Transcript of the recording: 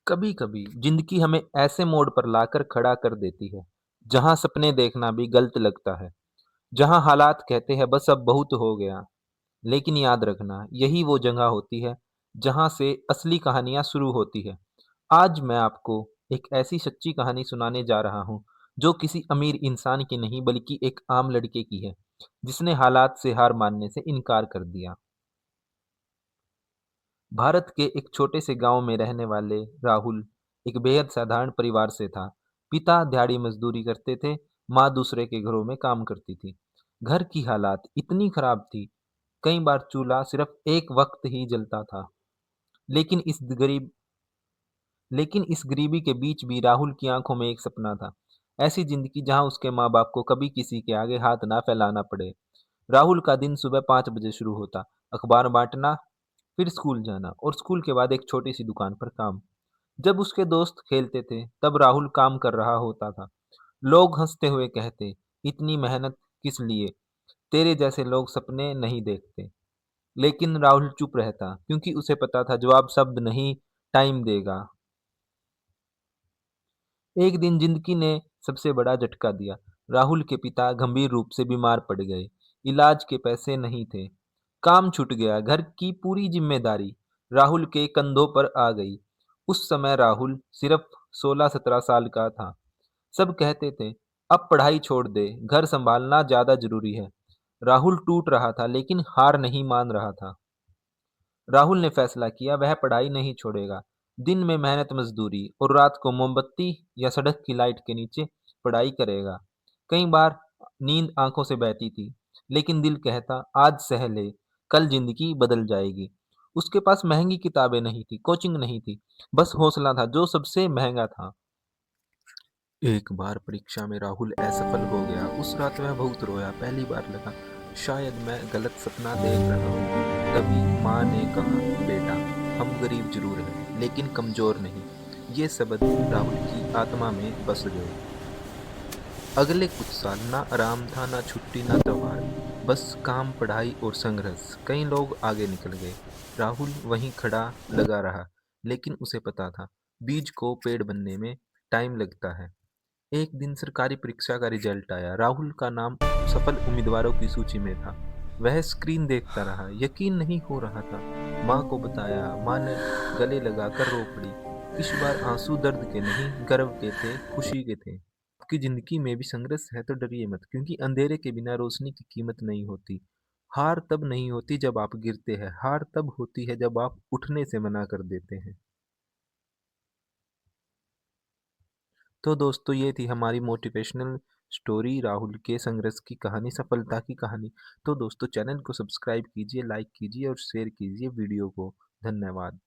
कभी कभी जिंदगी हमें ऐसे मोड़ पर लाकर खड़ा कर देती है जहां सपने देखना भी गलत लगता है। जहां हालात कहते हैं बस अब बहुत हो गया। लेकिन याद रखना यही वो जगह होती है जहां से असली कहानियां शुरू होती है। आज मैं आपको एक ऐसी सच्ची कहानी सुनाने जा रहा हूं जो किसी अमीर इंसान की नहीं बल्कि एक आम लड़के की है जिसने हालात से हार मानने से इनकार कर दिया। भारत के एक छोटे से गांव में रहने वाले राहुल एक बेहद साधारण परिवार से था। पिता दिहाड़ी मजदूरी करते थे, माँ दूसरे के घरों में काम करती थी। घर की हालात इतनी खराब थी, कई बार चूल्हा सिर्फ एक वक्त ही जलता था। लेकिन इस गरीब लेकिन इस गरीबी के बीच भी राहुल की आंखों में एक सपना था। ऐसी जिंदगी जहां उसके माँ बाप को कभी किसी के आगे हाथ ना फैलाना पड़े। राहुल का दिन सुबह 5 बजे शुरू होता। अखबार बांटना, फिर स्कूल जाना और स्कूल के बाद एक छोटी सी दुकान पर काम। जब उसके दोस्त खेलते थे तब राहुल काम कर रहा होता था। लोग हंसते हुए कहते, इतनी मेहनत किस लिए, तेरे जैसे लोग सपने नहीं देखते। लेकिन राहुल चुप रहता क्योंकि उसे पता था जवाब शब्द नहीं, टाइम देगा। एक दिन जिंदगी ने सबसे बड़ा झटका दिया। राहुल के पिता गंभीर रूप से बीमार पड़ गए। इलाज के पैसे नहीं थे। काम छूट गया। घर की पूरी जिम्मेदारी राहुल के कंधों पर आ गई। उस समय राहुल सिर्फ 16-17 साल का था। सब कहते थे, अब पढ़ाई छोड़ दे, घर संभालना ज्यादा जरूरी है। राहुल टूट रहा था लेकिन हार नहीं मान रहा था। राहुल ने फैसला किया वह पढ़ाई नहीं छोड़ेगा। दिन में मेहनत मजदूरी और रात को मोमबत्ती या सड़क की लाइट के नीचे पढ़ाई करेगा। कई बार नींद आंखों से बहती थी, लेकिन दिल कहता आज सह ले, कल जिंदगी बदल जाएगी। उसके पास महंगी किताबें नहीं थी, कोचिंग नहीं थी, बस हौसला था जो सबसे महंगा था। एक बार परीक्षा में राहुल असफल हो गया। उस रात वह बहुत रोया। पहली बार लगा शायद मैं गलत सपना देख रहा हूँ। तभी माँ ने कहा, बेटा, हम गरीब जरूर हैं लेकिन कमजोर नहीं। ये शब्द राहुल की आत्मा में बस गए। अगले कुछ साल ना आराम था, ना छुट्टी, ना त्योहार, बस काम, पढ़ाई और संघर्ष। कई लोग आगे निकल गए, राहुल वहीं खड़ा लगा रहा। लेकिन उसे पता था बीज को पेड़ बनने में टाइम लगता है। एक दिन सरकारी परीक्षा का रिजल्ट आया। राहुल का नाम सफल उम्मीदवारों की सूची में था। वह स्क्रीन देखता रहा, यकीन नहीं हो रहा था। माँ को बताया, माँ ने गले लगाकर रो पड़ी। इस बार आंसू दर्द के नहीं, गर्व के थे, खुशी के थे। आपकी जिंदगी में भी संघर्ष है तो डरिए मत, क्योंकि अंधेरे के बिना रोशनी की कीमत नहीं होती। हार तब नहीं होती जब आप गिरते हैं, हार तब होती है जब आप उठने से मना कर देते हैं। तो दोस्तों ये थी हमारी मोटिवेशनल स्टोरी, राहुल के संघर्ष की कहानी, सफलता की कहानी। तो दोस्तों चैनल को सब्सक्राइब कीजिए, लाइक कीजिए और शेयर कीजिए वीडियो को। धन्यवाद।